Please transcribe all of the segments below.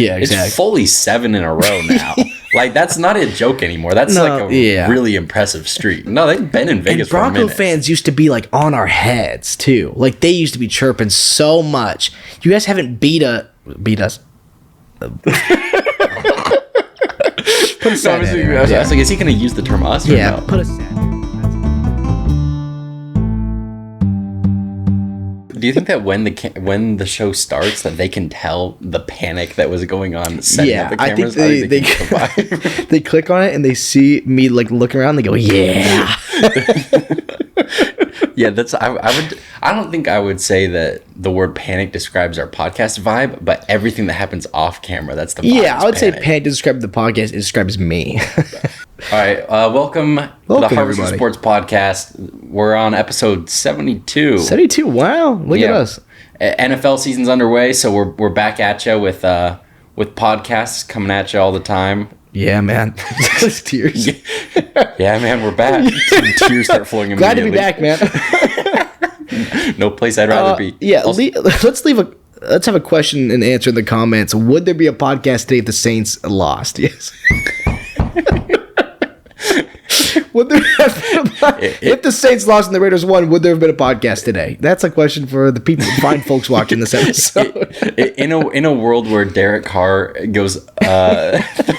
Yeah, exactly. It's fully 7 in a row now. Like, that's not a joke anymore. That's really impressive streak. No, they've been in Vegas for a minute. Bronco fans used to be, like, on our heads, too. Like, they used to be chirping so much. You guys haven't beat us. Put a sad head in. I was like, is he going to use the term us or no? Put a sad head. Do you think that when the show starts that they can tell the panic that was going on setting up the cameras? I think they click on it and they see me like looking around and they go, yeah. Yeah, that's I don't think I would say that the word panic describes our podcast vibe, but everything that happens off camera, that's the vibe. Yeah, I would say panic describes the podcast, it describes me. All right, welcome to the Harvest Sports Podcast. We're on episode 72. 72, wow, look at us. NFL season's underway, so we're back at you with podcasts coming at you all the time. Yeah, man. Tears. Yeah, man, we're back. Tears start flowing immediately. Glad to be back, man. No place I'd rather be. Yeah, let's have a question and answer in the comments. Would there be a podcast today if the Saints lost? Yes. Would there have been if the Saints lost and the Raiders won, would there have been a podcast today? That's a question for the people, fine folks watching this episode. In a world where Derek Carr goes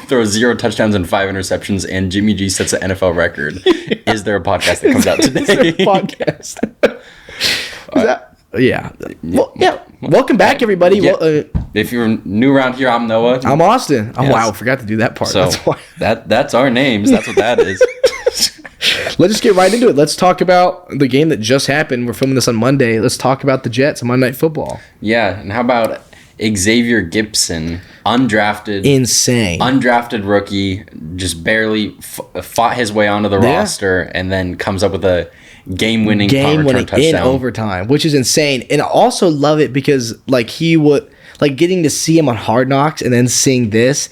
throws 0 touchdowns and 5 interceptions, and Jimmy G sets an NFL record, is there a podcast that comes out today? Is there a podcast? Yeah. Well, yeah. Welcome back, everybody. Yeah. If you're new around here, I'm Noah. I'm Austin. Oh, yes. Wow, I forgot to do that part. So that's why. That's our names. That's what that is. Let's just get right into it. Let's talk about the game that just happened. We're filming this on Monday. Let's talk about the Jets on Monday Night Football. Yeah, and how about Xavier Gibson, undrafted. Insane. Undrafted rookie, just barely fought his way onto the roster, and then comes up with a game-winning touchdown in overtime, which is insane. And I also love it because getting to see him on Hard Knocks and then seeing this,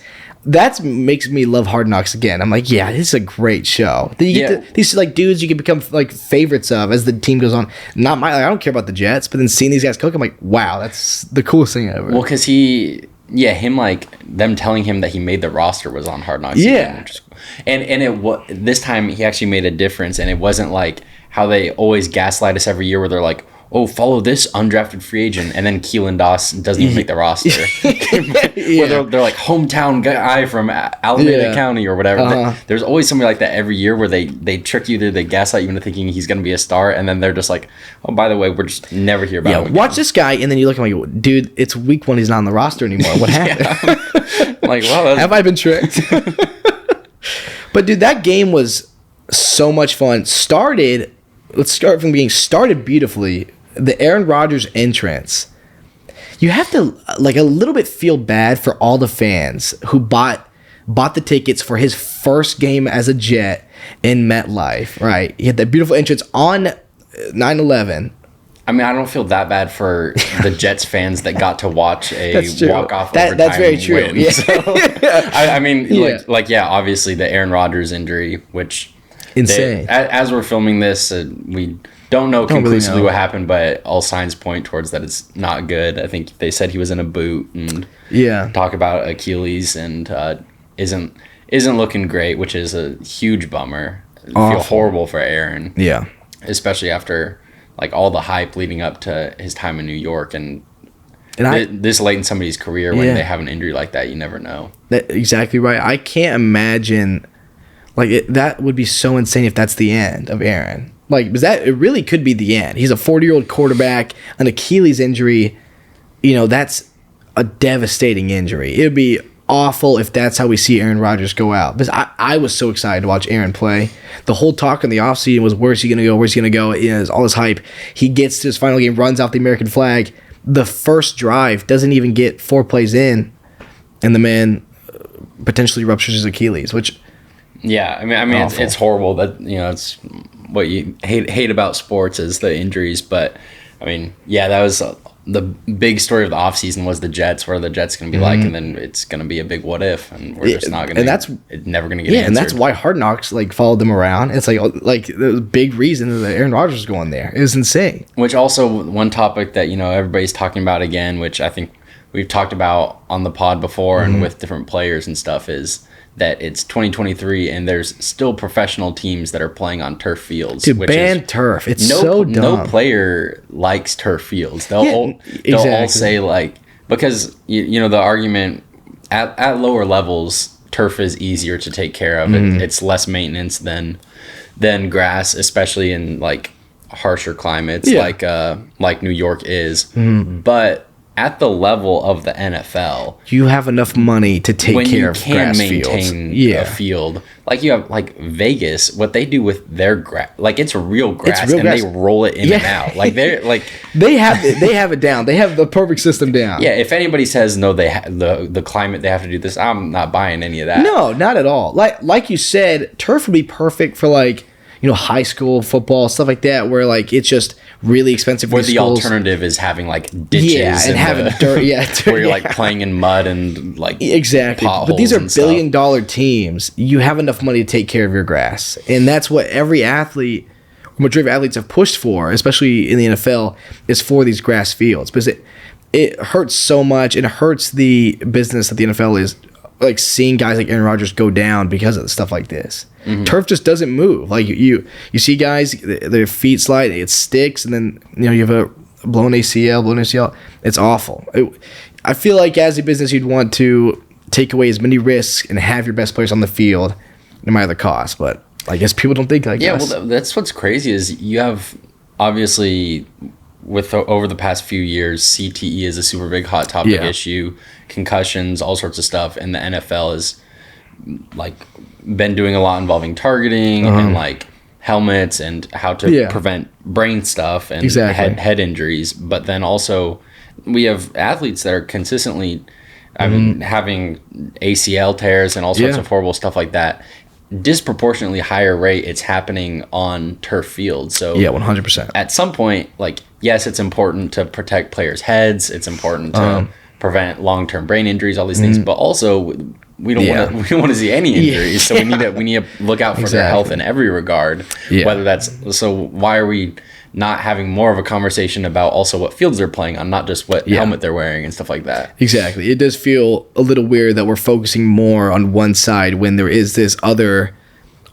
that makes me love Hard Knocks again. I'm like, yeah, this is a great show. Then you get these like dudes you can become like favorites of as the team goes on. I don't care about the Jets, but then seeing these guys cook, I'm like, wow, that's the coolest thing ever. Well, because them telling him that he made the roster was on Hard Knocks. Yeah, and this time he actually made a difference, and it wasn't like how they always gaslight us every year, where they're like, oh, follow this undrafted free agent, and then Keelan Doss doesn't even make the roster. Where they're like hometown guy from Alameda County or whatever. There's always somebody like that every year where they trick you, they gaslight you into thinking he's going to be a star, and then they're just like, oh, by the way, we're just never hear about him again. Watch this guy, and then you look at him like, dude, it's week 1, he's not on the roster anymore. What happened? Like, well, have I been tricked? But dude, that game was so much fun. Let's start from the beginning. Started beautifully. The Aaron Rodgers entrance. You have to like a little bit feel bad for all the fans who bought the tickets for his first game as a Jet in MetLife, right? He had that beautiful entrance on 9/11. I mean, I don't feel that bad for the Jets fans that got to watch a walk-off overtime That's very true. Win. Yeah. So, I mean, obviously the Aaron Rodgers injury, which insane. As we're filming this, we don't know conclusively what happened, but all signs point towards that it's not good. I think they said he was in a boot and talk about Achilles and isn't looking great, which is a huge bummer. I feel horrible for Aaron. Yeah. Especially after like all the hype leading up to his time in New York and this late in somebody's career when they have an injury like that, you never know. Exactly right. I can't imagine that would be so insane if that's the end of Aaron. Like, it really could be the end. He's a 40-year-old quarterback, an Achilles injury. That's a devastating injury. It would be awful if that's how we see Aaron Rodgers go out. Because I was so excited to watch Aaron play. The whole talk in the offseason was, where's he going to go? Where's he going to go? There's all this hype. He gets to his final game, runs out the American flag. The first drive doesn't even get 4 plays in, and the man potentially ruptures his Achilles, which... Yeah, I mean, it's horrible that it's what you hate about sports is the injuries. But I mean, that was the big story of the offseason was the Jets, where the Jets going to be like, and then it's going to be a big what if, and we're just not going to. It's never going to get answered. And that's why Hard Knocks followed them around. It's like the big reason that Aaron Rodgers is going there. It was insane. Which also one topic that everybody's talking about again, which I think we've talked about on the pod before and with different players and stuff is that it's 2023 and there's still professional teams that are playing on turf fields. Dude, ban turf. It's so dumb. No player likes turf fields. They'll all say like, because you know the argument at lower levels, turf is easier to take care of. It's less maintenance than grass, especially in like harsher climates like New York is. But at the level of the NFL, you have enough money to take care of grass fields. When you can maintain a field, like you have like Vegas, what they do with their grass, like it's real grass, they roll it in and out. Like they're like they have it down. They have the perfect system down. Yeah, if anybody says no, they the climate they have to do this, I'm not buying any of that. No, not at all. Like you said, turf would be perfect for like, you know, high school football, stuff like that, where like it's just really expensive. Where the alternative is having like ditches and having dirt, where you're like playing in mud and like But these are billion-dollar teams. You have enough money to take care of your grass, and that's what every athlete, majority of athletes, have pushed for, especially in the NFL, is for these grass fields, because it hurts so much. It hurts the business that the NFL is. Like seeing guys like Aaron Rodgers go down because of stuff like this. Turf just doesn't move. Like you see guys, their feet slide, it sticks, and then you know you have a blown ACL. It's awful. I feel like as a business, you'd want to take away as many risks and have your best players on the field, no matter the cost. But I guess people don't think like us. Well, that's what's crazy is you have obviously with over the past few years, CTE is a super big hot topic issue. Concussions, all sorts of stuff, and the NFL has like been doing a lot involving targeting and like helmets and how to prevent brain stuff and head injuries. But then also we have athletes that are consistently having ACL tears and all sorts of horrible stuff like that. Disproportionately higher rate it's happening on turf fields. So 100%. At some point, like yes, it's important to protect players' heads. It's important to prevent long-term brain injuries, all these things, but also we don't want to see any injuries. So we need to look out for their health in every regard. Whether that's so, why are we not having more of a conversation about also what fields they're playing on, not just what helmet they're wearing and stuff like that? Exactly. It does feel a little weird that we're focusing more on one side when there is this other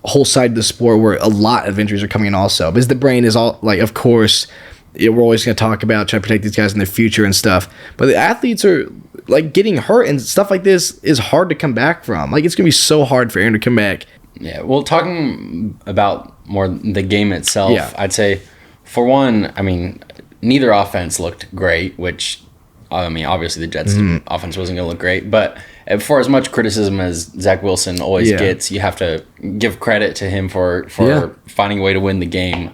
whole side of the sport where a lot of injuries are coming in also. Because the brain is all like, of course, we're always going to talk about trying to protect these guys in their future and stuff. But the athletes are like getting hurt, and stuff like this is hard to come back from. Like it's going to be so hard for Aaron to come back. Yeah. Well, talking about more the game itself, I'd say for one, I mean, neither offense looked great, which I mean, obviously the Jets offense wasn't going to look great, but for as much criticism as Zach Wilson always gets, you have to give credit to him for finding a way to win the game.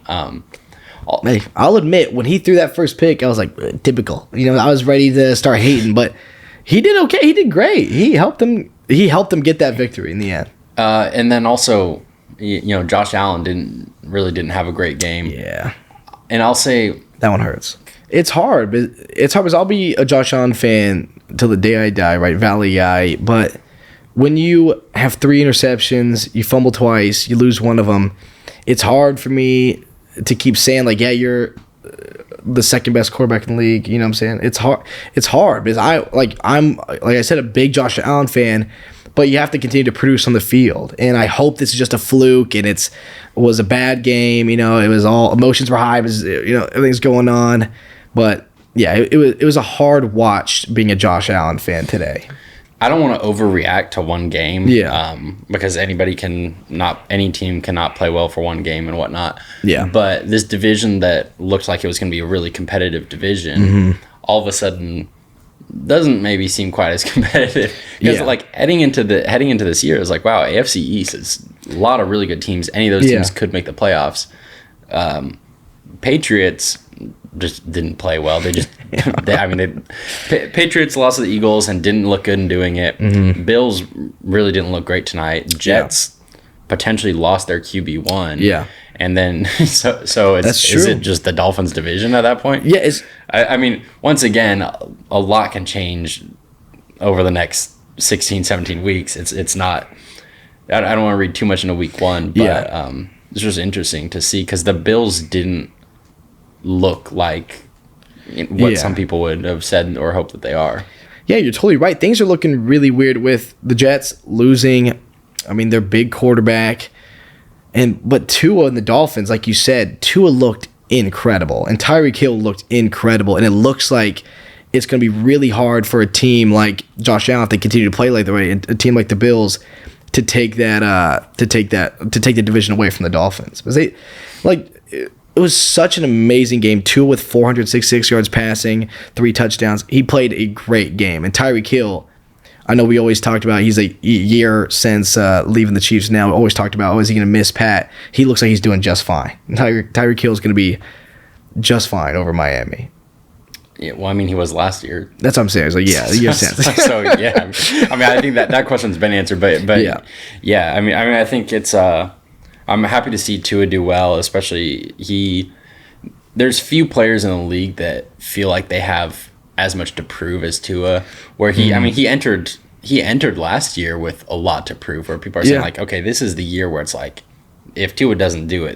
Hey, I'll admit, when he threw that first pick, I was like, typical. You know, I was ready to start hating, but he did okay. He did great. He helped them get that victory in the end. And then also, you know, Josh Allen didn't have a great game. Yeah. And I'll say that one hurts. It's hard, but because I'll be a Josh Allen fan till the day I die, right? Valley guy. But when you have 3 interceptions, you fumble twice, you lose one of them, it's hard for me to keep saying like, yeah, you're the second best quarterback in the league. You know what I'm saying? It's hard because I'm like I said, a big Josh Allen fan, but you have to continue to produce on the field. And I hope this is just a fluke and it was a bad game. You know, it was all emotions were high. It was, you know, everything's going on, but yeah, it was a hard watch being a Josh Allen fan today. I don't want to overreact to one game. Because any team cannot play well for one game and whatnot. Yeah. But this division that looked like it was going to be a really competitive division, all of a sudden doesn't maybe seem quite as competitive. Because like heading into this year, it's like, wow, AFC East is a lot of really good teams. Any of those teams could make the playoffs. Patriots just didn't play well. They just, Patriots lost to the Eagles and didn't look good in doing it. Bills really didn't look great tonight. Jets potentially lost their QB1. Yeah. And then, so is it just the Dolphins division at that point? Yeah. I mean, once again, a lot can change over the next 16, 17 weeks. It's not, I don't want to read too much into week one, but it's just interesting to see because the Bills didn't look like what some people would have said or hoped that they are. Yeah, you're totally right. Things are looking really weird with the Jets losing. I mean, their big quarterback. But Tua and the Dolphins, like you said, Tua looked incredible. And Tyreek Hill looked incredible. And it looks like it's going to be really hard for a team like Josh Allen, if they continue to play like the way, a team like the Bills, to take the division away from the Dolphins. Because it was such an amazing game. Tua with 466 yards passing, 3 touchdowns. He played a great game. And Tyreek Hill, I know we always talked about, he's a year since leaving the Chiefs now. We always talked about, is he going to miss Pat? He looks like he's doing just fine. Tyreek Hill is going to be just fine over Miami. Yeah, well, I mean, he was last year. That's what I'm saying. It's like, yeah, year since. So, yeah. I mean, I think that question's been answered. But yeah. I mean, I think it's... I'm happy to see Tua do well, especially there's few players in the league that feel like they have as much to prove as Tua, where he entered last year with a lot to prove, where people are saying like, okay, this is the year where it's like, if Tua doesn't do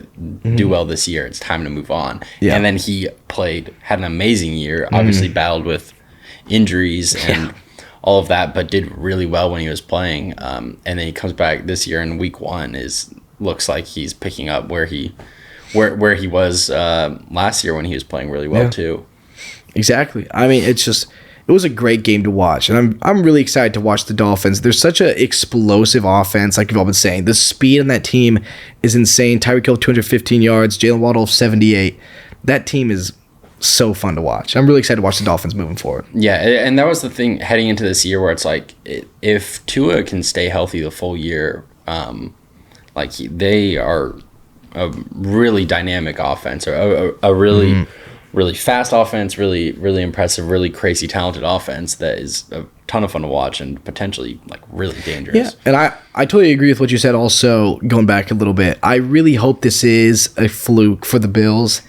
well this year, it's time to move on. Yeah. And then he had an amazing year, obviously battled with injuries and all of that, but did really well when he was playing. And then he comes back this year in week 1 looks like he's picking up where he was last year when he was playing really well too. Exactly. I mean, it was a great game to watch, and I'm really excited to watch the Dolphins. There's such an explosive offense, like you've all been saying. The speed on that team is insane. Tyreek Hill 215 yards, Jalen Waddle 78. That team is so fun to watch. I'm really excited to watch the Dolphins moving forward. Yeah, and that was the thing heading into this year, where it's like, if Tua can stay healthy the full year, they are a really dynamic offense, or a really really fast offense, really really impressive, really crazy talented offense that is a ton of fun to watch and potentially like really dangerous. Yeah, and I totally agree with what you said. Also, going back a little bit, I really hope this is a fluke for the Bills.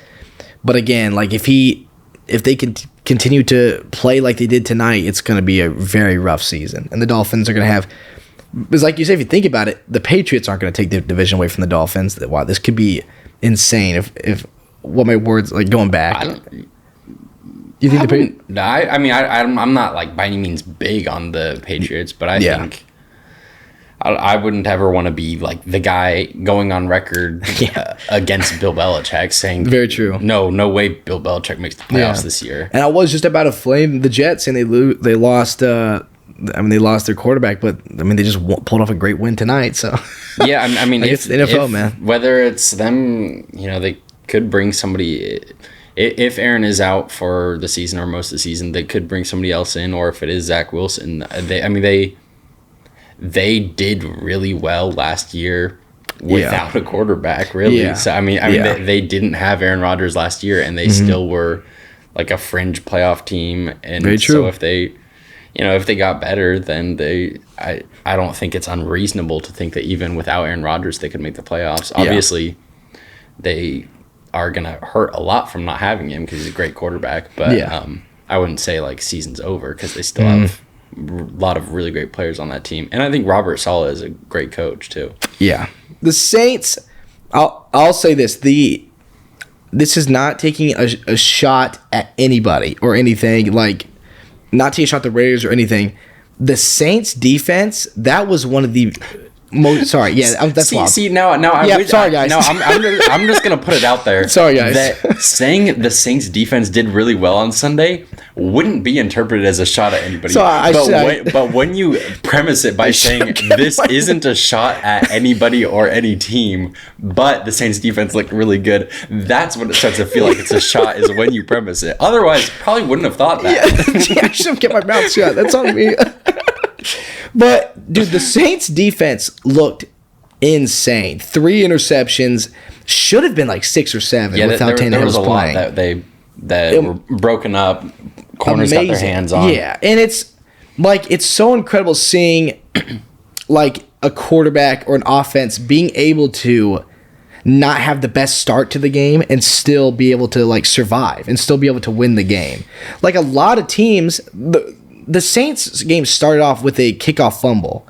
But again, like if they can continue to play like they did tonight, it's going to be a very rough season, and the Dolphins are going to have. Because like you said, if you think about it, the Patriots aren't going to take the division away from the Dolphins. Wow, this could be insane if what my words, like going back. You think I'm not like by any means big on the Patriots, but I think I wouldn't ever want to be like the guy going on record against Bill Belichick saying, very true. No way Bill Belichick makes the playoffs this year. And I was just about to flame the Jets, and they lost. They lost their quarterback, but I mean, they just pulled off a great win tonight. So yeah, I mean, it's the NFL, man. Whether it's them, they they could bring somebody. If Aaron is out for the season or most of the season, they could bring somebody else in, or if it is Zach Wilson, they did really well last year without a quarterback, really. Yeah. So they didn't have Aaron Rodgers last year, and they still were like a fringe playoff team. And very true. So if they got better, then I don't think it's unreasonable to think that even without Aaron Rodgers, they could make the playoffs. Yeah. Obviously, they are going to hurt a lot from not having him because he's a great quarterback. But I wouldn't say like season's over because they still have a lot of really great players on that team. And I think Robert Saleh is a great coach too. Yeah. The Saints, I'll say this. This is not taking a shot at anybody or anything, like not taking a shot at the Raiders or anything. The Saints defense, that was one of the most. Sorry, yeah, that's wild. See, now, sorry, guys. I'm just gonna put it out there. Sorry, guys. That saying the Saints defense did really well on Sunday wouldn't be interpreted as a shot at anybody. But when you premise it by saying this isn't a shot at anybody or any team, but the Saints defense looked really good, that's when it starts to feel like it's a shot. Is when you premise it. Otherwise, probably wouldn't have thought that. Yeah, I should have kept my mouth shut. That's on me. But, dude, the Saints' defense looked insane. 3 interceptions. Should have been like 6 or 7 without Tannehill. There was a lot that were broken up. Corners got their hands on. Yeah, and it's so incredible seeing like a quarterback or an offense being able to not have the best start to the game and still be able to like survive and still be able to win the game. Like a lot of teams, the Saints game started off with a kickoff fumble.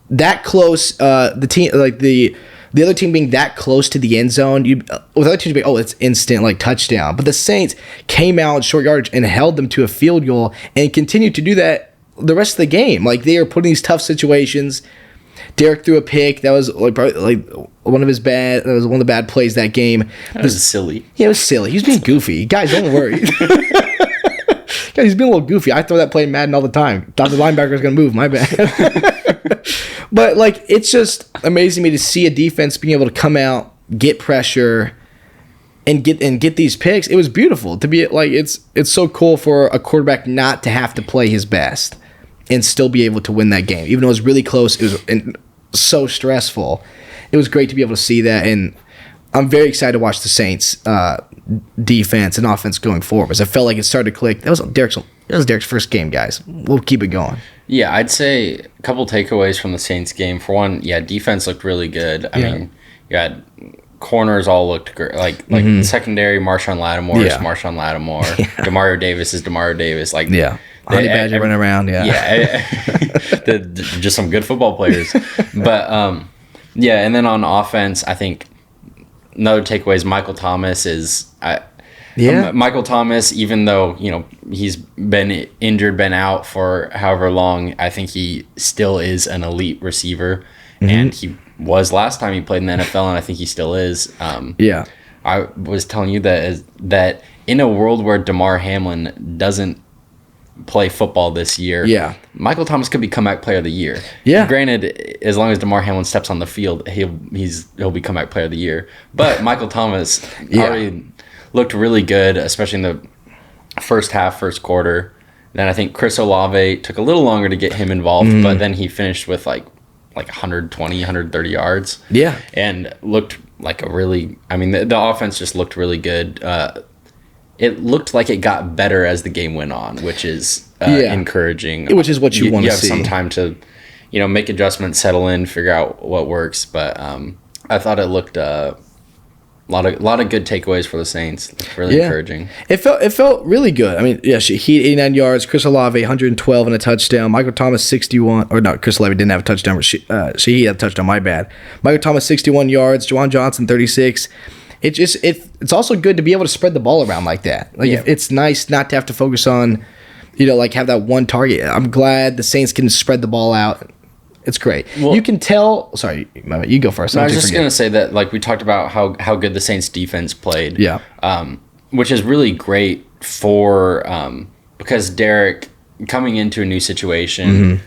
That close, the team, like the other team being that close to the end zone, with other teams being, it's instant, like touchdown. But the Saints came out in short yardage and held them to a field goal and continued to do that the rest of the game. Like, they are putting these tough situations. Derek threw a pick. That was probably one of the bad plays that game. That was silly. Yeah, it was silly. He was being goofy. Guys, don't worry. Guys, he's being a little goofy. I throw that play in Madden all the time. Thought the linebacker was going to move. My bad. But, like, it's just amazing to me to see a defense being able to come out, get pressure, and get these picks. It was beautiful to be like, it's so cool for a quarterback not to have to play his best and still be able to win that game, even though it was really close. It was so stressful. It was great to be able to see that, and I'm very excited to watch the Saints defense and offense going forward, because I felt like it started to click. That was Derek's first game, guys. We'll keep it going. Yeah, I'd say a couple takeaways from the Saints game. For one, defense looked really good. I mean, you had corners all looked great. Like secondary, Marshawn Lattimore is Marshawn Lattimore. Demario Davis is Demario Davis. Like, Honey Badger running around. Just some good football players. But and then on offense, I think another takeaway is Michael Thomas is. Michael Thomas, even though he's been injured, been out for however long, I think he still is an elite receiver, and he was last time he played in the NFL, and I think he still is. I was telling you that in a world where Damar Hamlin doesn't play football this year, Michael Thomas could be comeback player of the year. Granted, as long as Damar Hamlin steps on the field, he'll be comeback player of the year. But Michael Thomas already looked really good, especially in the first quarter. Then I think Chris Olave took a little longer to get him involved, but then he finished with like 120, 130 yards. And looked like the offense just looked really good. It looked like it got better as the game went on, which is encouraging. Which is what you want to see. You have some time to, make adjustments, settle in, figure out what works. But I thought it looked a lot of good takeaways for the Saints. Really encouraging. It felt really good. I mean, he had 89 yards. Chris Olave 112 and a touchdown. Michael Thomas 61. Or no, Chris Olave didn't have a touchdown. He had a touchdown. My bad. Michael Thomas 61 yards. Juwan Johnson 36. It's also good to be able to spread the ball around like that. Like, it's nice not to have to focus on, have that one target. I'm glad the Saints can spread the ball out. It's great. Well, you can tell. Sorry, you go first. I was just gonna say that, like, we talked about how good the Saints defense played. Which is really great for because Derek coming into a new situation.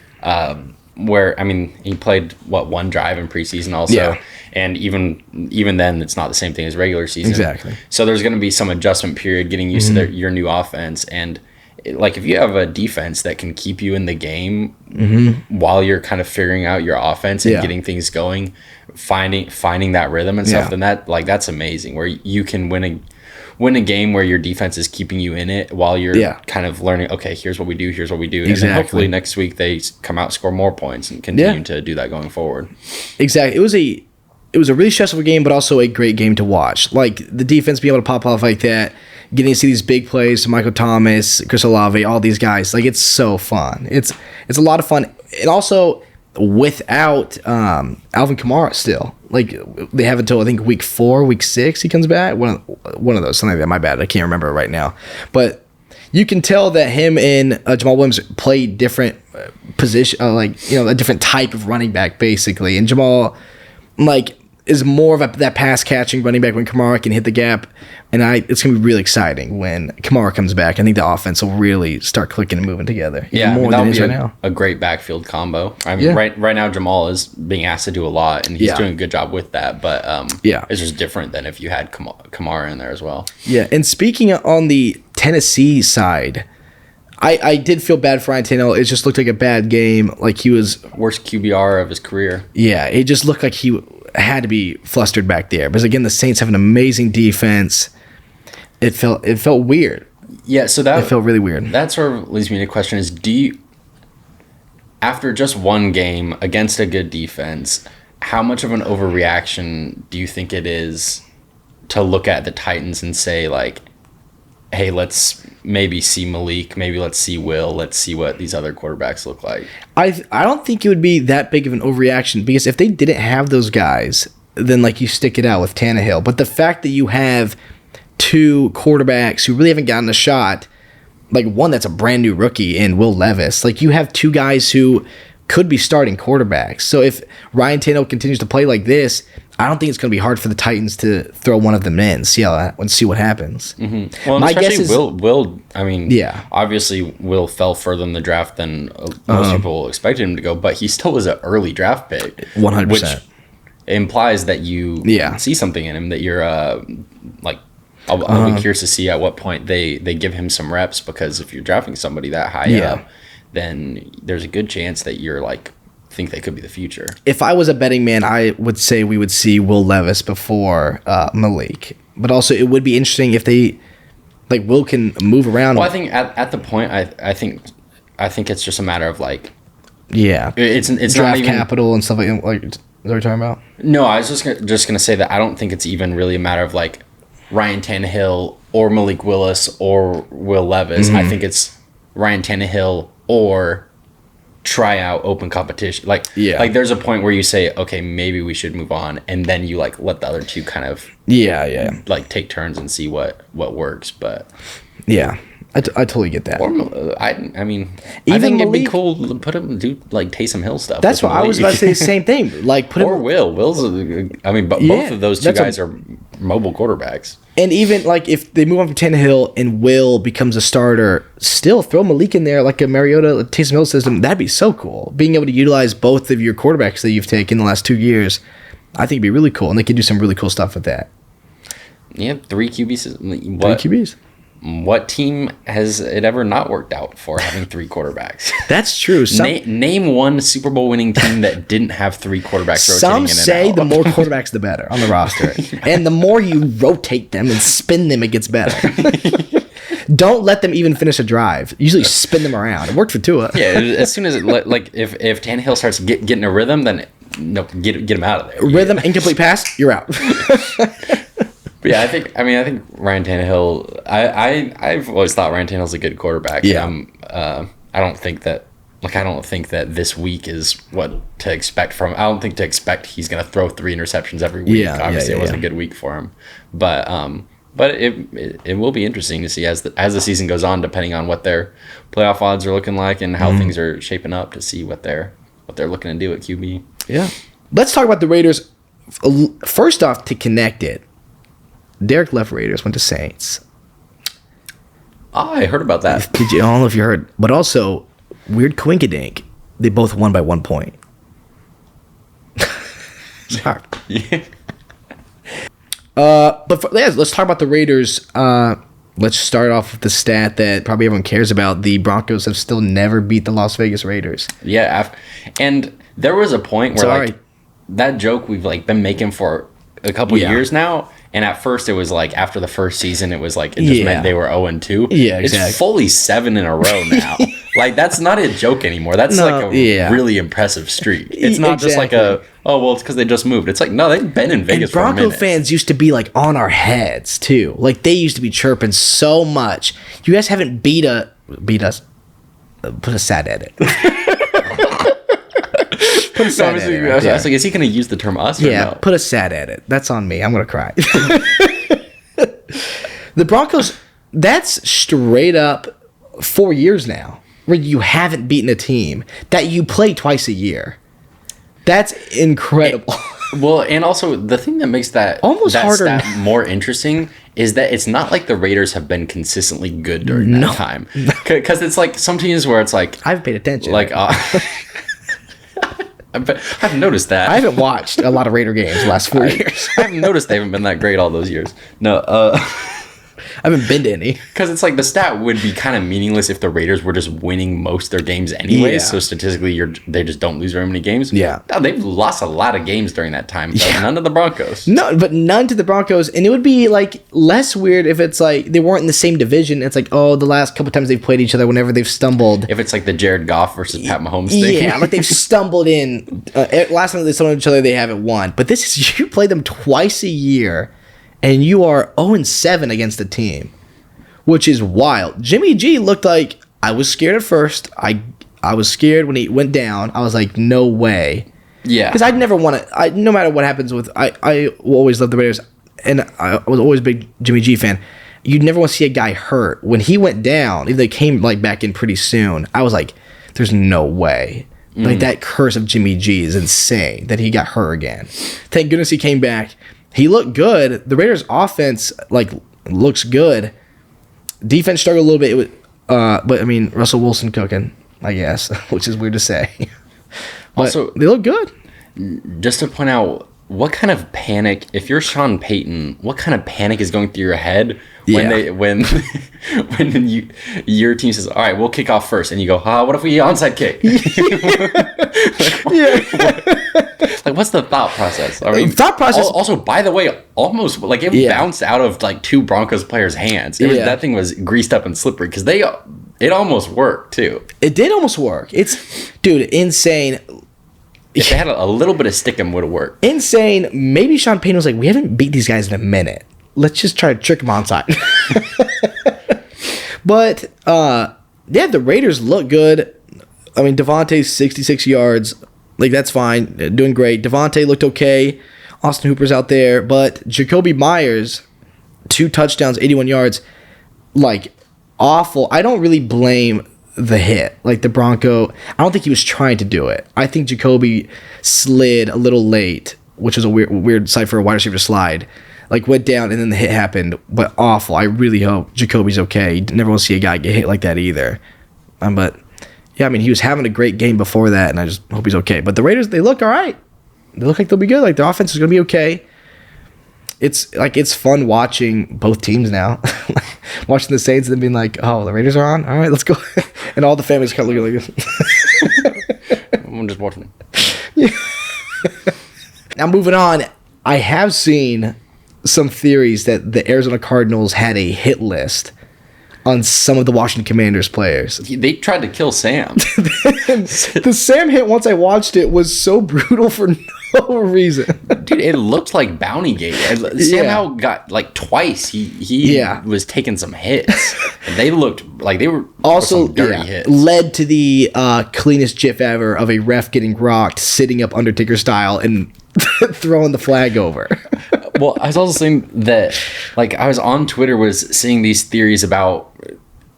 Where he played one drive in preseason also, and even then it's not the same thing as regular season. Exactly. So there's going to be some adjustment period getting used to your new offense, and if you have a defense that can keep you in the game while you're kind of figuring out your offense and getting things going, finding that rhythm and stuff, then that's amazing. Where you can win a game where your defense is keeping you in it while you're kind of learning, okay, here's what we do. Exactly. And then hopefully next week they come out, score more points, and continue to do that going forward. Exactly. It was a really stressful game, but also a great game to watch. Like, the defense being able to pop off like that, getting to see these big plays to Michael Thomas, Chris Olave, all these guys. Like, it's so fun. It's a lot of fun. And also, without Alvin Kamara still. Like, they have until, I think, week 4, week 6 he comes back. One of those, something like that. My bad. I can't remember right now. But you can tell that him and Jamal Williams play different position, a different type of running back, basically. And Jamal, is more of that pass-catching running back when Kamara can hit the gap. And it's going to be really exciting when Kamara comes back. I think the offense will really start clicking and moving together. More than it is right now. A great backfield combo. Right now Jamal is being asked to do a lot, and he's doing a good job with that. But it's just different than if you had Kamara in there as well. Yeah, and speaking on the Tennessee side, I did feel bad for Ryan Tannehill. It just looked like a bad game. Like, he was worst QBR of his career. Yeah, it just looked like he had to be flustered back there. Because again, the Saints have an amazing defense. It felt weird. Yeah, so it felt really weird. That sort of leads me to the question is, after just one game against a good defense, how much of an overreaction do you think it is to look at the Titans and say, like, hey, let's maybe see Malik, maybe let's see Will, let's see what these other quarterbacks look like? I don't think it would be that big of an overreaction, because if they didn't have those guys, then, like, you stick it out with Tannehill. But the fact that you have two quarterbacks who really haven't gotten a shot, like one that's a brand new rookie in Will Levis. Like you have two guys who could be starting quarterbacks. So if Ryan Tannehill continues to play like this, I don't think it's going to be hard for the Titans to throw one of them in, see what happens. Mm-hmm. Well, my guess is Will. I mean, obviously Will fell further in the draft than most people expected him to go, but he still was an early draft pick, 100%, which implies that you see something in him that you're like. I'll be curious to see at what point they give him some reps, because if you're drafting somebody that high up, then there's a good chance that you're like think they could be the future. If I was a betting man, I would say we would see Will Levis before Malik. But also, it would be interesting if they like Will can move around. Well, I think at the point, I think it's just a matter of like, it's draft not even capital and stuff like that. Like, is that what you're talking about? No, I was just gonna say that I don't think it's even really a matter of like Ryan Tannehill or Malik Willis or Will Levis. I think it's Ryan Tannehill or try out open competition. Like there's a point where you say, okay, maybe we should move on, and then you like let the other two kind of like take turns and see what works. But I totally get that. Or, I mean, even I think Malik, it'd be cool to put him do like Taysom Hill stuff. That's what Malik. I was about to say. The same thing. Like put or him, Will's. I mean, both of those two guys are mobile quarterbacks. And even like if they move on from Tannehill and Will becomes a starter, still throw Malik in there like a Mariota Taysom Hill system. That'd be so cool. Being able to utilize both of your quarterbacks that you've taken in the last 2 years, I think it'd be really cool, and they could do some really cool stuff with that. Yeah, 3 QBs. 3 QBs. What team has it ever not worked out for having 3 quarterbacks? That's true. Name one Super Bowl winning team that didn't have 3 quarterbacks rotating in and out. Some say the more quarterbacks, the better on the roster. And the more you rotate them and spin them, it gets better. Don't let them even finish a drive. Usually spin them around. It worked for Tua. Yeah, as soon as like if Tannehill starts getting a rhythm, then get him out of there. Rhythm, incomplete pass, you're out. But yeah, I think Ryan Tannehill. I've always thought Ryan Tannehill's a good quarterback. Yeah. I don't think that this week is what to expect from. I don't think to expect he's going to throw 3 interceptions every week. Yeah, obviously it wasn't a good week for him. But it will be interesting to see as the season goes on, depending on what their playoff odds are looking like and how things are shaping up, to see what they're looking to do at QB. Yeah. Let's talk about the Raiders. First off, to connect it, Derek left Raiders, went to Saints. I heard about that. I don't know if you heard. But also, weird coinkydink, they both won by 1 point. Sorry. Yeah. Let's talk about the Raiders. Let's start off with the stat that probably everyone cares about. The Broncos have still never beat the Las Vegas Raiders. Yeah, and there was a point where that joke we've like been making for a couple years now. And at first, it was like after the first season, it was like it just meant they were 0-2. Yeah, exactly. It's fully 7 in a row now. Like that's not a joke anymore. That's like a really impressive streak. It's not just like it's because they just moved. It's like no, they've been in Vegas for a minute. Bronco fans used to be like on our heads too. Like they used to be chirping so much. You guys haven't beat us. Put a sad edit. Put a sad edit right I was like, is he going to use the term us or no? Put a sad edit. That's on me. I'm going to cry. The Broncos, that's straight up 4 years now where you haven't beaten a team that you play twice a year. That's incredible. And also the thing that makes that stat more interesting is that it's not like the Raiders have been consistently good during that time. Because it's like some teams where it's like... I've paid attention. Like... I've noticed that. I haven't watched a lot of Raider games the last 4 years. I haven't noticed they haven't been that great all those years. No, I haven't been to any. Because it's like the stat would be kind of meaningless if the Raiders were just winning most of their games anyway. Yeah. So statistically, they just don't lose very many games. Yeah. No, they've lost a lot of games during that time. Yeah. None to the Broncos. No, but none to the Broncos. And it would be like less weird if it's like they weren't in the same division. It's like, the last couple times they've played each other, whenever they've stumbled. If it's like the Jared Goff versus Pat Mahomes thing. Yeah, like they've stumbled in. Last time they stumbled each other, they haven't won. But this is, you play them twice a year, and you are 0-7 against the team, which is wild. Jimmy G looked like, I was scared at first. I was scared when he went down. I was like, no way. Yeah. Because I'd never want to, no matter what happens with, I will always love the Raiders, and I was always a big Jimmy G fan. you'd never want to see a guy hurt. When he went down, they came like back in pretty soon. I was like, there's no way. Like that curse of Jimmy G is insane that he got hurt again. Thank goodness he came back. He looked good. The Raiders' offense like looks good. Defense struggled a little bit. But I mean, Russell Wilson cooking, I guess, which is weird to say. But also, they look good. Just to point out, what kind of panic, if you're Sean Payton, what kind of panic is going through your head when your team says, all right, we'll kick off first, and you go, what if we onside kick? Like, what's the thought process? I mean, also, by the way, almost like it bounced out of like two Broncos players' hands. That thing was greased up and slippery because it almost worked too. It did almost work. It's, dude, insane. If they had a little bit of stickum, would have worked. Insane. Maybe Sean Payton was like, we haven't beat these guys in a minute. Let's just try to trick them onside. But, the Raiders look good. I mean, Devontae's 66 yards. Like, that's fine. Doing great. Devontae looked okay. Austin Hooper's out there. But Jacoby Myers, 2 touchdowns, 81 yards. Like, awful. I don't really blame the hit. Like, the Bronco, I don't think he was trying to do it. I think Jacoby slid a little late, which was a weird sight for a wide receiver slide. Like, went down, and then the hit happened. But awful. I really hope Jacoby's okay. You never want to see a guy get hit like that either. But... yeah, I mean, he was having a great game before that, and I just hope he's okay. But the Raiders, they look all right. They look like they'll be good. Like, their offense is going to be okay. It's fun watching both teams now. Watching the Saints and then being like, oh, the Raiders are on? All right, let's go. And all the families kind of looking like this. I'm just watching. Yeah. Now, moving on, I have seen some theories that the Arizona Cardinals had a hit list on some of the Washington Commanders players. They tried to kill Sam. The Sam hit, once I watched it, was so brutal for no reason. Dude, it looked like Bounty Gate. Sam Howell got like twice. He was taking some hits. And they looked like they were also some dirty hits. Led to the cleanest gif ever of a ref getting rocked, sitting up Undertaker style, and throwing the flag over. Well, I was also saying that, like, I was on Twitter, was seeing these theories about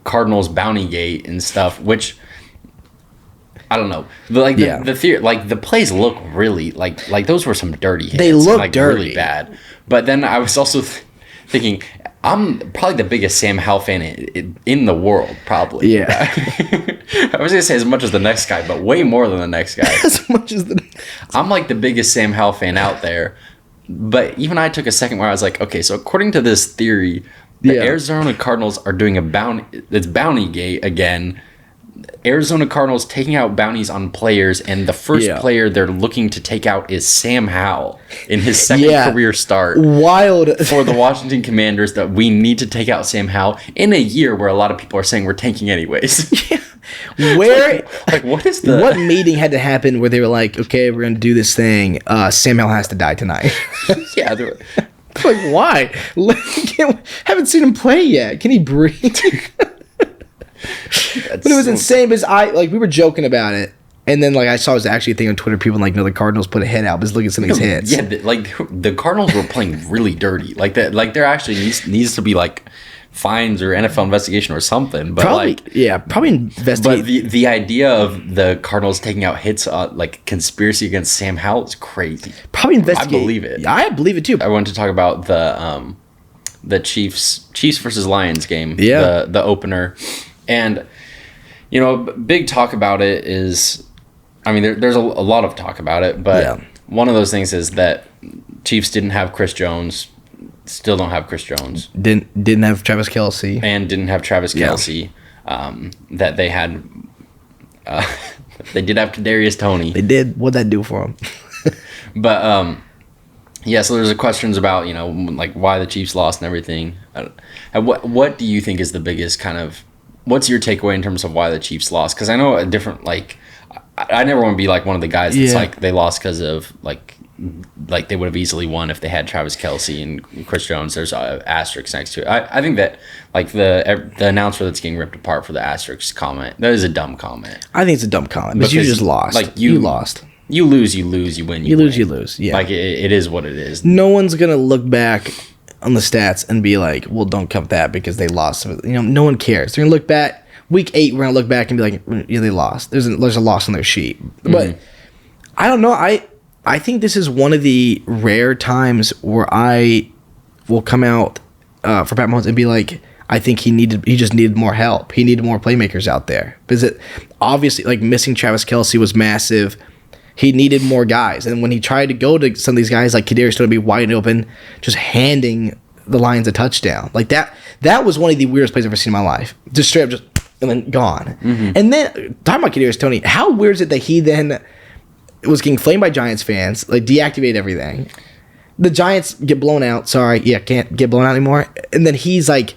Cardinals Bounty Gate and stuff, which I don't know. The theory, like, the plays look really like those were some dirty hits. They look like dirty, really bad. But then I was also thinking, I'm probably the biggest Sam Howell fan in the world, probably. Yeah. I was gonna say as much as the next guy, but way more than the next guy. As much as I'm like the biggest Sam Howell fan out there. But even I took a second where I was like, okay, so according to this theory, the Arizona Cardinals are doing it's Bounty Gate again. Arizona Cardinals taking out bounties on players, and the first player they're looking to take out is Sam Howell in his second career start. Wild. For the Washington Commanders, that we need to take out Sam Howell in a year where a lot of people are saying we're tanking anyways. Yeah. Where what meeting had to happen where they were like, okay, we're gonna do this thing, Sam Howell has to die tonight. Yeah, like, why? Haven't seen him play yet. Can he breathe? But it was insane because we were joking about it, and then like I saw it was actually a thing on Twitter. People like, no, the Cardinals put a hit out because look at some of these hits. Yeah, the Cardinals were playing really dirty. Like that, like there actually needs to be like fines or NFL investigation or something. But probably investigate. But the idea of the Cardinals taking out hits, like conspiracy against Sam Howell, is crazy. Probably investigate. I believe it. I believe it too. I wanted to talk about the Chiefs versus Lions game. Yeah, the opener, and big talk about it is, I mean, there's a lot of talk about it, but one of those things is that Chiefs didn't have Chris Jones. Still don't have Chris Jones. Didn't have Travis Kelce. And didn't have Travis Kelce. That they had. They did have Kadarius Toney. They did. What'd that do for them? But so there's questions about like why the Chiefs lost and everything. What do you think is the biggest kind of? What's your takeaway in terms of why the Chiefs lost? Because I know a different I never want to be like one of the guys that's like they lost because of like they would have easily won if they had Travis Kelce and Chris Jones. There's an asterisk next to it. I think that like the announcer that's getting ripped apart for the asterisk comment, that is a dumb comment. I think it's a dumb comment because you just lost. Like you lost. You lose, you wose. You win, you lose, you lose. Yeah, like it is what it is. No one's gonna look back on the stats and be like, well, don't count that because they lost. No one cares. They're gonna look back week 8. We're gonna look back and be like, yeah, they lost. There's a loss on their sheet. But I don't know. I think this is one of the rare times where I will come out for Pat Mahomes and be like, I think he just needed more help. He needed more playmakers out there because it obviously, like, missing Travis Kelce was massive. He needed more guys, and when he tried to go to some of these guys like Kadarius to be wide open, just handing the Lions a touchdown like that. That was one of the weirdest plays I've ever seen in my life. Just straight up, just and then gone. And then talking about Kadarius Toney, how weird is it that he then was getting flamed by Giants fans, like deactivate everything. The Giants get blown out. Sorry, can't get blown out anymore. And then he's like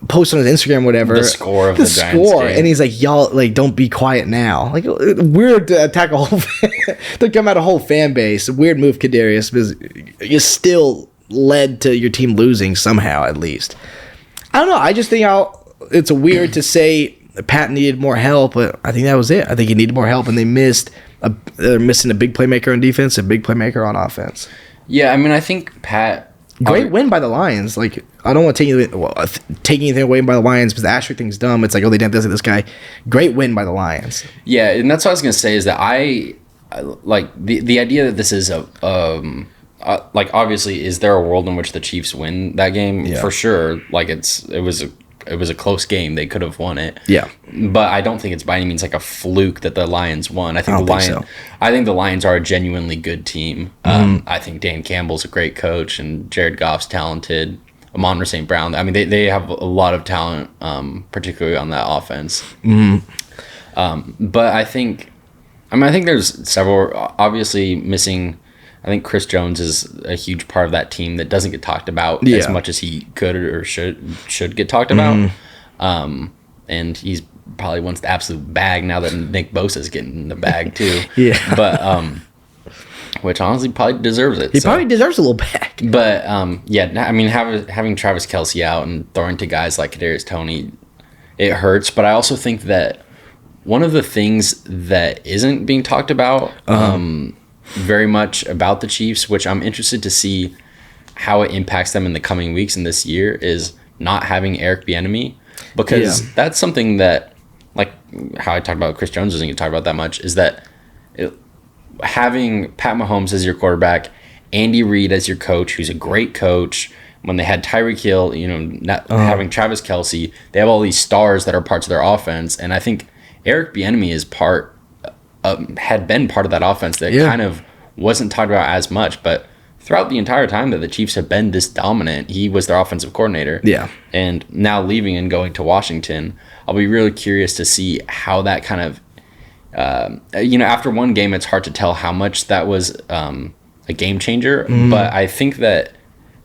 posting on his Instagram, whatever, the score of the Giants game. And he's like, y'all, like, don't be quiet now. Like, weird to attack a whole to come out a whole fan base. Weird move, Kadarius, because you still led to your team losing somehow, at least. I don't know. I just think it's weird to say Pat needed more help, but I think that was it. I think he needed more help, and they're missing a big playmaker on defense, a big playmaker on offense. Yeah, I mean, I think Pat. Great win by the Lions. Like, I don't want to take anything away by the Lions because the asterisk thing's dumb. It's like, oh, they didn't this guy. Great win by the Lions. Yeah, and that's what I was gonna say is that I like the idea that this is like, obviously, is there a world in which the Chiefs win that game? Yeah. For sure. Like, it was a close game. They could have won it. Yeah. But I don't think it's by any means like a fluke that the Lions won. I think the Lions are a genuinely good team. I think Dan Campbell's a great coach and Jared Goff's talented. Amon St. Brown. I mean, they have a lot of talent, particularly on that offense. But I think there's several, obviously missing. I think Chris Jones is a huge part of that team that doesn't get talked about as much as he could or should get talked about. And he's probably wants the absolute bag now that Nick Bosa's getting the bag too. But which honestly probably deserves it. He probably deserves a little bag. But I mean, having Travis Kelce out and throwing to guys like Kadarius Toney, it hurts. But I also think that one of the things that isn't being talked about very much about the Chiefs, which I'm interested to see how it impacts them in the coming weeks and this year, is not having Eric Bieniemy, because that's something that, like how I talked about Chris Jones doesn't get talked about that much, is that having Pat Mahomes as your quarterback, Andy Reid as your coach, who's a great coach. When they had Tyreek Hill, having Travis Kelce, they have all these stars that are parts of their offense, and I think Eric Bieniemy is had been part of that offense that kind of wasn't talked about as much, but throughout the entire time that the Chiefs have been this dominant, he was their offensive coordinator. Yeah. And now leaving and going to Washington, I'll be really curious to see how that kind of, after one game, it's hard to tell how much that was a game changer, but I think that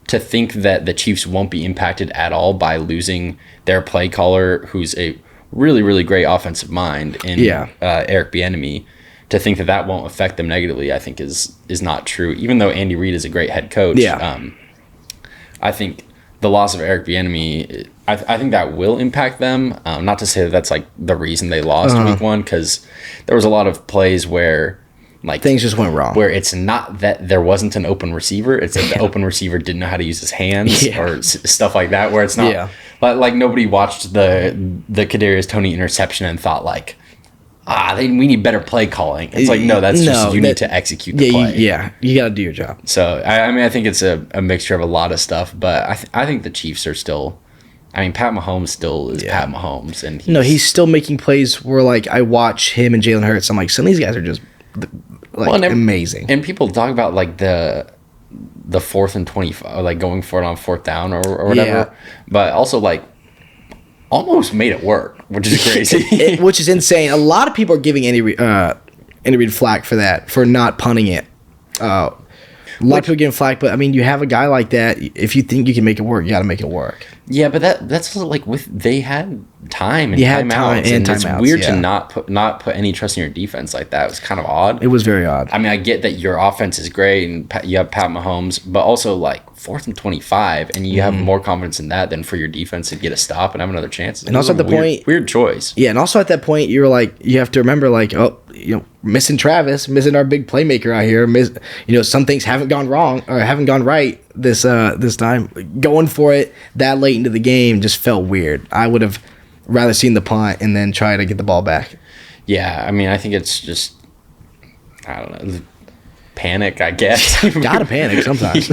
to think that the Chiefs won't be impacted at all by losing their play caller, who's a really, really great offensive mind in Eric Bieniemy, to think that won't affect them negatively, I think is not true. Even though Andy Reid is a great head coach, I think the loss of Eric Bieniemy, I think that will impact them. Not to say that that's like the reason they lost week 1, because there was a lot of plays where like things just went wrong. Where it's not that there wasn't an open receiver, it's that the open receiver didn't know how to use his hands or stuff like that. Where it's not like nobody watched the Kadarius Toney interception and thought like, we need better play calling. It's like, no, that's just you need to execute the play. You got to do your job. So I mean, I think it's a mixture of a lot of stuff, but I think the Chiefs are still. I mean, Pat Mahomes still is Pat Mahomes, and he's still making plays where like I watch him and Jalen Hurts. I'm like, some of these guys are just amazing. And people talk about like the 4th and 25, like going for it on 4th down or whatever, but also like almost made it work, which is crazy, which is insane. A lot of people are giving Andy Reid flack for that, for not punting it. A lot of people getting flack, but I mean, you have a guy like that. If you think you can make it work, you got to make it work. Yeah, but that's like they had time and timeouts, and it's weird to not put any trust in your defense like that. It was kind of odd. It was very odd. I mean, I get that your offense is great and you have Pat Mahomes, but also like 4th and 25, and you have more confidence in that than for your defense to get a stop and have another chance. And also at the point, weird choice. Yeah, and also at that point, you were like, you have to remember, like, missing Travis, missing our big playmaker out here. Some things haven't gone wrong or haven't gone right this time. Going for it that late into the game just felt weird. I would have rather seen the punt and then try to get the ball back. Yeah, I mean, I think it's just, I don't know, panic, I guess. Gotta panic sometimes.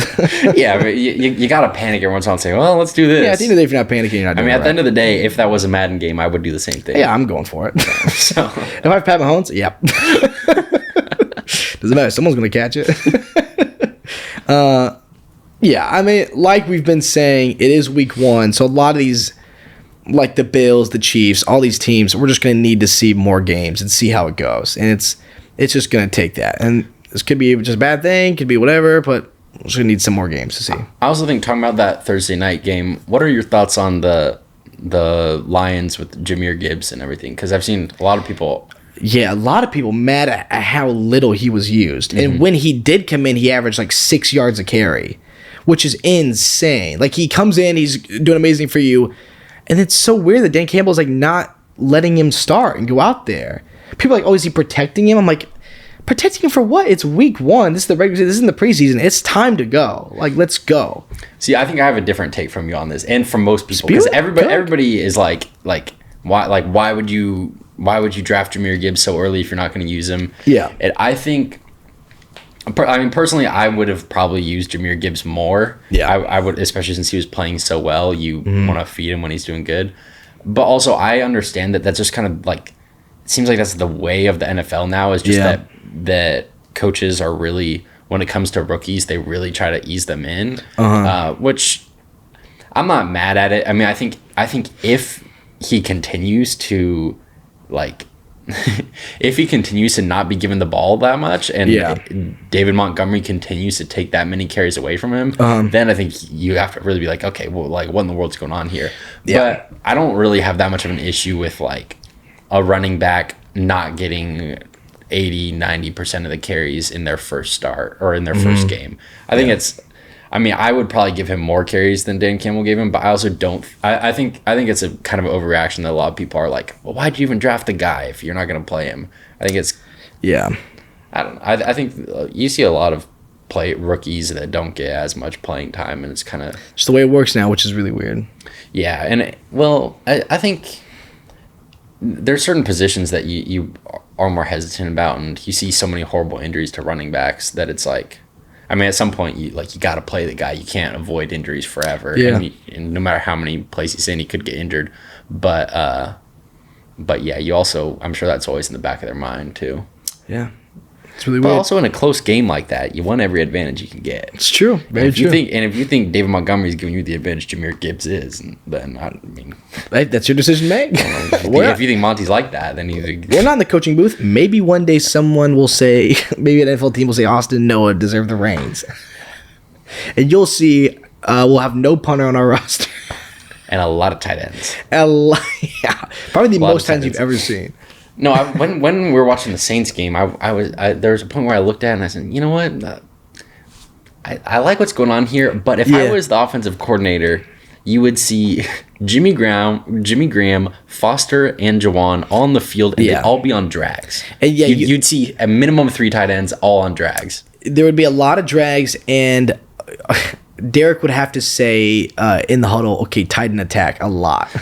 Yeah, but you gotta panic every once in a while and say, well, let's do this. Yeah, at the end of the day, if you're not panicking, you're not doing it. At the end of the day, if that was a Madden game, I would do the same thing. Yeah, I'm going for it. So, if I have Pat Mahomes, yep. Doesn't matter. Someone's going to catch it. Yeah, I mean, like we've been saying, it is week 1. So a lot of these, like the Bills, the Chiefs, all these teams, we're just going to need to see more games and see how it goes. And it's just going to take that. And this could be just a bad thing, could be whatever, but we're just going to need some more games to see. I also think, talking about that Thursday night game, what are your thoughts on the Lions with Jahmyr Gibbs and everything? Because I've seen a lot of people... Yeah, a lot of people mad at how little he was used. Mm-hmm. And when he did come in, he averaged like 6 yards a carry, which is insane. Like, he comes in, he's doing amazing for you, and it's so weird that Dan Campbell's like not letting him start and go out there. People are like, oh, is he protecting him? I'm like, protecting him for what? It's week 1. This is the regular season. This isn't the preseason. It's time to go. Like, let's go. See, I think I have a different take from you on this, and from most people, because everybody is like, why would you draft Jahmyr Gibbs so early if you're not going to use him? Yeah, and I think, I mean, personally, I would have probably used Jahmyr Gibbs more. Yeah, I would, especially since he was playing so well. You want to feed him when he's doing good, but also I understand that that's just kind of like, it seems like that's the way of the NFL now. Is just that coaches are really, when it comes to rookies, they really try to ease them in, which I'm not mad at it. I mean, I think if he continues to if he continues to not be given the ball that much, and David Montgomery continues to take that many carries away from him, then I think you have to really be like, okay, well, like, what in the world's going on here? Yeah. But I don't really have that much of an issue with like a running back not getting 80-90% of the carries in their first start or in their first game. I think I would probably give him more carries than Dan Campbell gave him, but I also don't. I think it's a kind of an overreaction that a lot of people are like, well, why'd you even draft the guy if you're not going to play him? I think it's... Yeah. I don't know. I think you see a lot of rookies that don't get as much playing time, and it's kind of... Just the way it works now, which is really weird. Yeah, and I think there's certain positions that you are more hesitant about, and you see so many horrible injuries to running backs that it's like... I mean, at some point, you got to play the guy. You can't avoid injuries forever. Yeah. And no matter how many plays he's in, he could get injured. But yeah, you also, I'm sure that's always in the back of their mind too. Yeah, it's really weird. But weird. Also in a close game like that, you want every advantage you can get. It's true. Very true. If you think David Montgomery's giving you the advantage Jahmyr Gibbs is, then that's your decision to make. If you think Monty's like that, then we're not in the coaching booth. Maybe one day someone will say, maybe an NFL team will say Austin Noah deserved the reins, and you'll see we'll have no punter on our roster and a lot of tight ends. Yeah, probably the most times you've ever seen. No, when we were watching the Saints game, there was a point where I looked at it and I said, you know what, I like what's going on here, but if I was the offensive coordinator, you would see Jimmy Graham, Foster, and Jawan all on the field, and they'd all be on drags. And you'd see a minimum of 3 tight ends all on drags. There would be a lot of drags, and Derek would have to say in the huddle, okay, tight end attack a lot.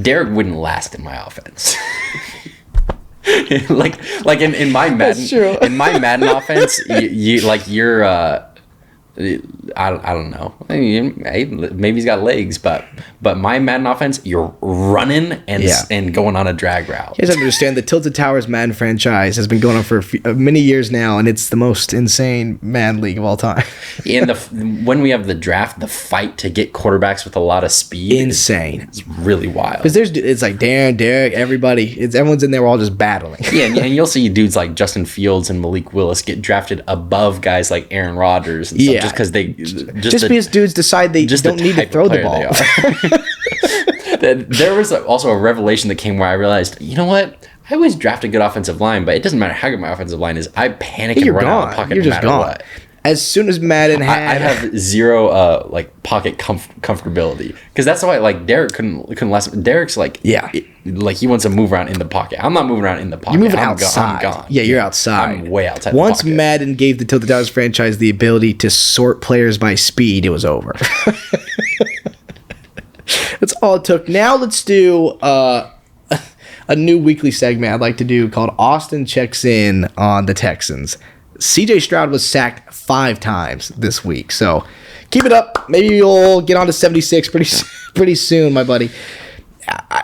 Derek wouldn't last in my offense. like in my Madden, in my Madden offense, you're I don't know. I mean, maybe he's got legs, but my Madden offense, you're running and going on a drag route. You guys understand the Tilted Towers Madden franchise has been going on for many years now, and it's the most insane Madden league of all time. And when we have the draft, the fight to get quarterbacks with a lot of speed, insane. It's really wild. Because it's like Darren, Derek, everybody. Everyone's in there. We're all just battling. Yeah, and you'll see dudes like Justin Fields and Malik Willis get drafted above guys like Aaron Rodgers and stuff, just because they because dudes decide they don't need to throw the ball. There was also a revelation that came where I realized, you know what? I always draft a good offensive line, but it doesn't matter how good my offensive line is. I panic and run out of the pocket no matter what. As soon as Madden had, I have zero like pocket comfortability because that's why like Derek couldn't last. Derek's like like he wants to move around in the pocket. I'm not moving around in the pocket. You're moving outside. I'm gone. Yeah, you're outside. I'm way outside. Once the pocket. Madden gave the Tilted Towers franchise the ability to sort players by speed, it was over. That's all it took. Now let's do a new weekly segment I'd like to do called Austin Checks In on the Texans. CJ Stroud was sacked 5 times this week, so keep it up. Maybe you'll get on to 76 pretty soon, my buddy.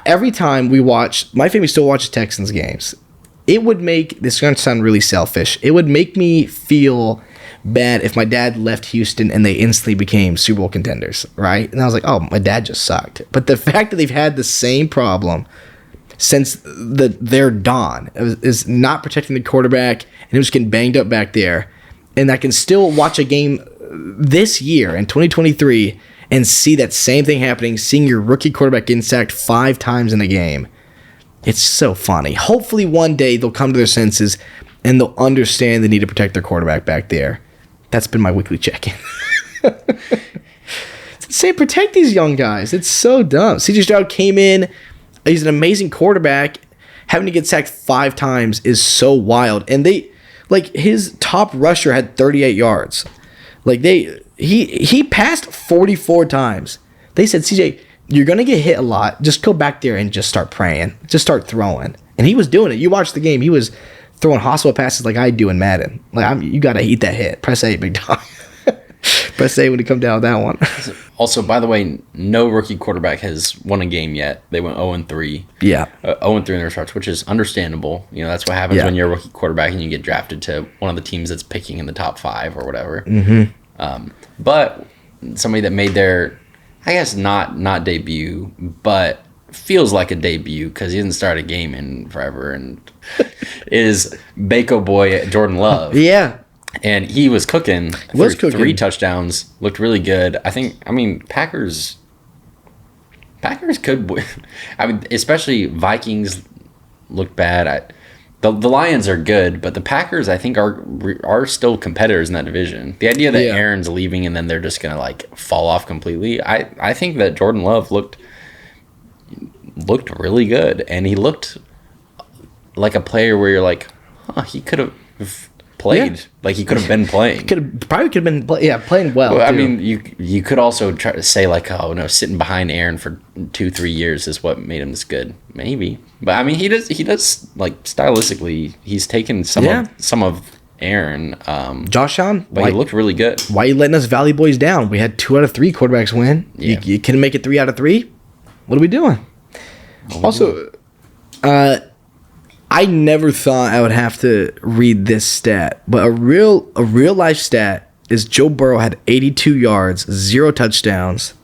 Every time we watch, my family still watches Texans games. It would make, this is going to sound really selfish, it would make me feel bad if my dad left Houston and they instantly became Super Bowl contenders, right? And I was like, oh, my dad just sucked. But the fact that they've had the same problem since their dawn is not protecting the quarterback and it was getting banged up back there, and I can still watch a game this year in 2023 and see that same thing happening, seeing your rookie quarterback getting sacked 5 times in a game. It's so funny. Hopefully one day they'll come to their senses and they'll understand the need to protect their quarterback back there. That's been my weekly check-in. Say, protect these young guys. It's so dumb. CJ Stroud came in. He's an amazing quarterback. Having to get sacked 5 times is so wild. And his top rusher had 38 yards. He passed 44 times. They said, CJ, you're going to get hit a lot. Just go back there and just start praying. Just start throwing. And he was doing it. You watched the game. He was throwing hospital passes like I do in Madden. You got to eat that hit. Press A, big dog. Press A when you come down with that one. Also, by the way, no rookie quarterback has won a game yet. They went 0-3. Yeah. 0-3 in their starts, which is understandable. You know, that's what happens when you're a rookie quarterback and you get drafted to one of the teams that's picking in the top 5 or whatever. Mm-hmm. But somebody that made their, I guess, not debut, but feels like a debut because he didn't start a game in forever, and is Bako boy Jordan Love. Yeah. And he was cooking. Cooking. 3 touchdowns. Looked really good. Packers could win. Especially Vikings looked bad. The Lions are good, but the Packers, I think, are still competitors in that division. The idea that Aaron's leaving and then they're just going to fall off completely. I think that Jordan Love looked really good, and he looked like a player where you're like, he could have played. He could have been playing. Probably could have been playing well. I mean, you could also try to say sitting behind Aaron for 2-3 years is what made him this good. Maybe, but I mean, he does stylistically, he's taken some of Aaron. Josh Allen, but he looked really good. Why are you letting us Valley Boys down? We had 2 out of 3 quarterbacks win. Yeah. You couldn't make it 3 out of 3. What are we doing? I never thought I would have to read this stat, but a real life stat is Joe Burrow had 82 yards, 0 touchdowns,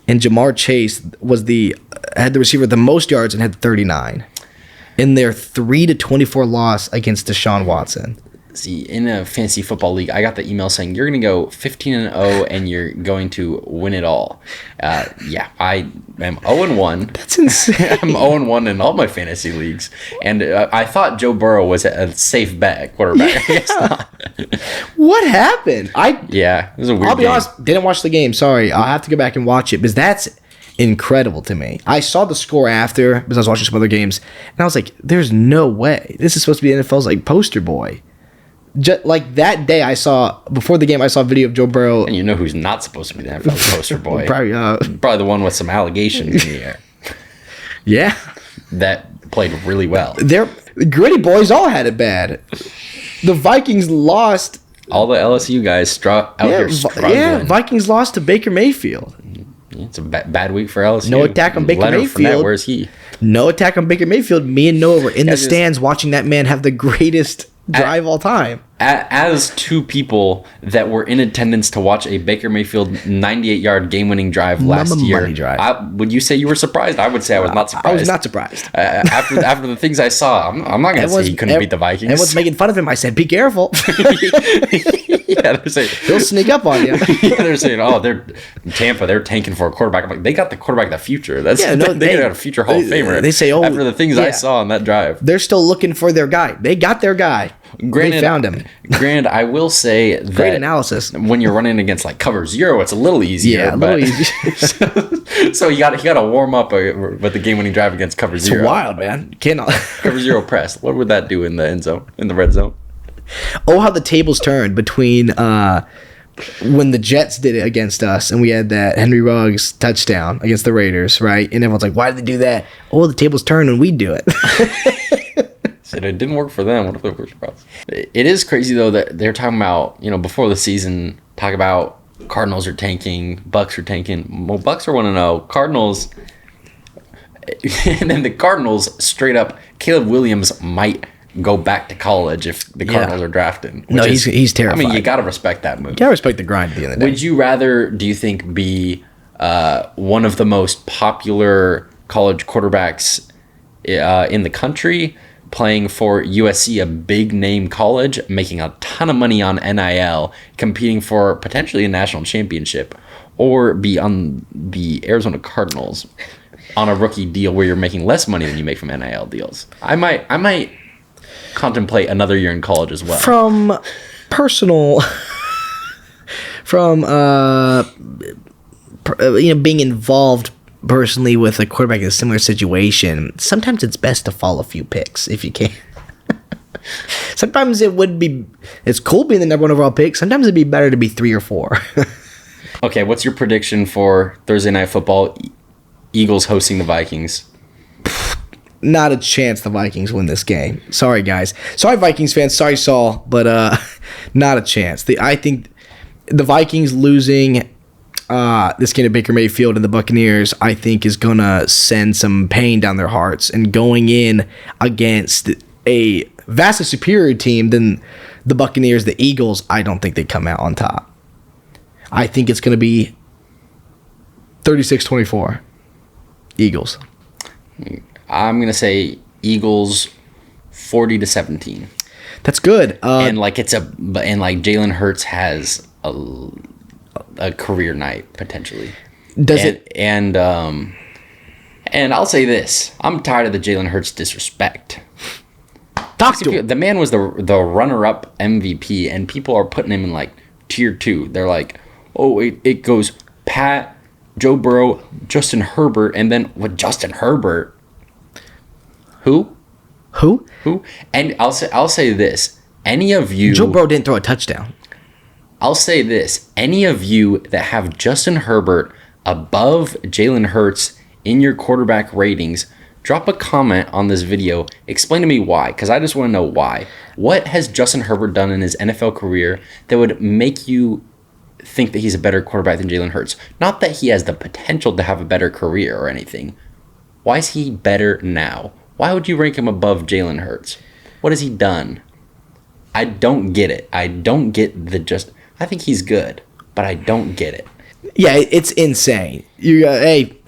and Ja'Marr Chase had the receiver with the most yards and had 39 in their 3-24 loss against Deshaun Watson. See, in a fantasy football league, I got the email saying you're going to go 15-0 and you're going to win it all. I am 0-1. That's insane. I'm 0-1 in all my fantasy leagues, and I thought Joe Burrow was a safe bet quarterback. Yeah. I guess not. What happened? It was a weird. I'll be game. honest, didn't watch the game. Sorry, I'll have to go back and watch it because that's incredible to me. I saw the score after because I was watching some other games, and I was like, "There's no way this is supposed to be NFL's poster boy." Just that day, before the game, I saw a video of Joe Burrow. And you know who's not supposed to be the NFL poster boy? Probably the one with some allegations in the air. Yeah. That played really well. The gritty boys all had it bad. The Vikings lost. All the LSU guys here struggling. Yeah, Vikings lost to Baker Mayfield. It's a bad week for LSU. No attack on Baker Mayfield. Where's he? No attack on Baker Mayfield. Me and Noah were in the stands watching that man have the greatest drive all time. As 2 people that were in attendance to watch a Baker Mayfield 98-yard game-winning drive last year, would you say you were surprised? I would say I was not surprised. I was not surprised. After the things I saw, I'm not going to say he couldn't beat the Vikings. Everyone's making fun of him. I said, be careful. They're saying, he'll sneak up on you. They're saying, they're Tampa. They're tanking for a quarterback. I'm like, they got the quarterback of the future. They got a future Hall of Famer. They say, after the things I saw on that drive, they're still looking for their guy. They got their guy. Granted, they found him. Granted, I will say that Great analysis. when you're running against like cover zero, it's a little easier. Yeah, a little easier. So you got to warm up with the game-winning drive against cover zero. It's wild, man. Cannot. Cover zero press. What would that do in the end zone, in the red zone? Oh, how the tables turned between when the Jets did it against us and we had that Henry Ruggs touchdown against the Raiders, right? And everyone's like, why did they do that? Oh, the tables turned when we do it. Said it didn't work for them. What if it works for us? It is crazy, though, that they're talking about, before the season, talk about Cardinals are tanking, Bucks are tanking. Well, Bucks are 1-0. Cardinals, and then the Cardinals straight up, Caleb Williams might go back to college if the Cardinals are drafting. No, he's terrified. I mean, you got to respect that move. You got to respect the grind at the end of the day. Would you rather, do you think, be one of the most popular college quarterbacks in the country, playing for USC, a big name college, making a ton of money on NIL, competing for potentially a national championship, or be on the Arizona Cardinals on a rookie deal where you're making less money than you make from NIL deals? I might contemplate another year in college as well. From personal, being involved personally with a quarterback in a similar situation, sometimes it's best to fall a few picks if you can. Sometimes it's cool being the number one overall pick. Sometimes it'd be better to be 3 or 4. Okay, what's your prediction for Thursday Night Football? Eagles hosting the Vikings. Not a chance the Vikings win this game. Sorry, guys. Sorry, Vikings fans. Sorry, Saul. But not a chance. I think the Vikings losing this game to Baker Mayfield and the Buccaneers, I think, is going to send some pain down their hearts. And going in against a vastly superior team than the Buccaneers, the Eagles, I don't think they come out on top. I think it's going to be 36-24. Eagles. I'm going to say Eagles 40-17. That's good. And Jalen Hurts has a career night potentially. And I'll say this: I'm tired of the Jalen Hurts disrespect. Talk to him. The man was the runner-up MVP, and people are putting him in like tier 2. They're like, oh, it goes Pat, Joe Burrow, Justin Herbert, and then with Justin Herbert, who? And I'll say this: any of you, Joe Burrow didn't throw a touchdown. I'll say this: any of you that have Justin Herbert above Jalen Hurts in your quarterback ratings, drop a comment on this video. Explain to me why, because I just want to know why. What has Justin Herbert done in his NFL career that would make you think that he's a better quarterback than Jalen Hurts? Not that he has the potential to have a better career or anything. Why is he better now? Why would you rank him above Jalen Hurts? What has he done? I don't get it. I don't get I think he's good, but I don't get it. Yeah, it's insane. Hey,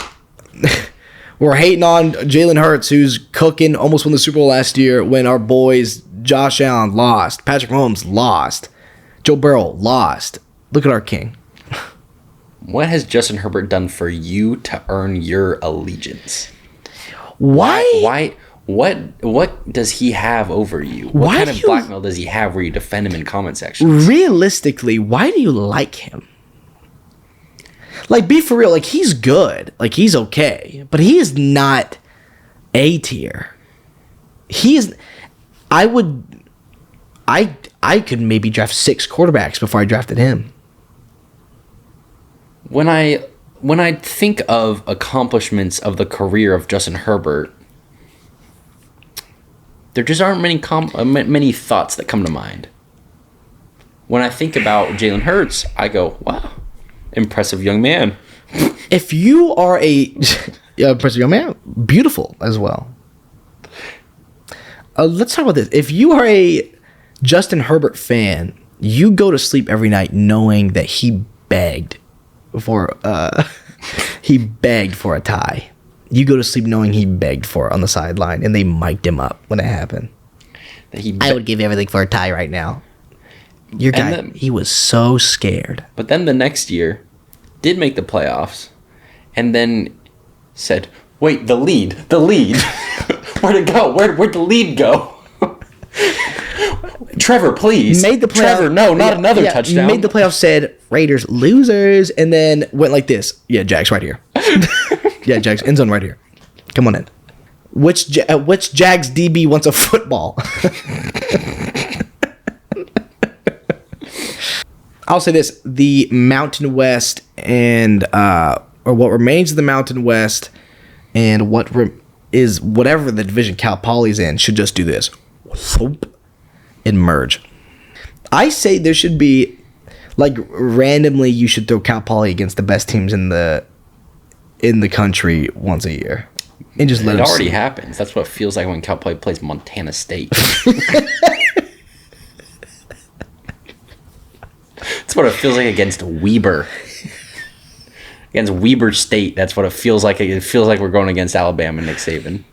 we're hating on Jalen Hurts, who's cooking, almost won the Super Bowl last year when our boys Josh Allen lost, Patrick Mahomes lost, Joe Burrow lost. Look at our king. What has Justin Herbert done for you to earn your allegiance? Why? What does he have over you? What kind of blackmail does he have where you defend him in comment sections? Realistically, why do you like him? Like, be for real. Like, he's good. Like, he's okay. But he is not A tier. He is... I could maybe draft 6 quarterbacks before I drafted him. When I think of accomplishments of the career of Justin Herbert, there just aren't many thoughts that come to mind. When I think about Jalen Hurts, I go, wow, impressive young man. If you are a impressive young man, beautiful as well. Let's talk about this. If you are a Justin Herbert fan, you go to sleep every night knowing that he begged for a tie. You go to sleep knowing he begged for it on the sideline, and they mic'd him up when it happened. I would give everything for a tie right now. Your guy, he was so scared. But then the next year, did make the playoffs, and then said, wait, the lead. Where'd it go? Where'd the lead go? Trevor, please. Made the playoff. Trevor, no, not another touchdown. Made the playoff, said Raiders losers, and then went like this. Yeah, Jags right here. Yeah, Jags end zone right here. Come on in. Which Jags DB wants a football? I'll say this: the Mountain West and or what remains of the Mountain West and what is whatever the division Cal Poly's in should just do this and merge. I say there should be like randomly you should throw Cal Poly against the best teams in the country once a year and just let it them already see. happens. That's what it feels like when Cal Poly plays Montana State. That's what it feels like against Weber. Against Weber State, that's what it feels like. It feels like we're going against Alabama and Nick Saban.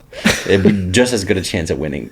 It'd be just as good a chance at winning.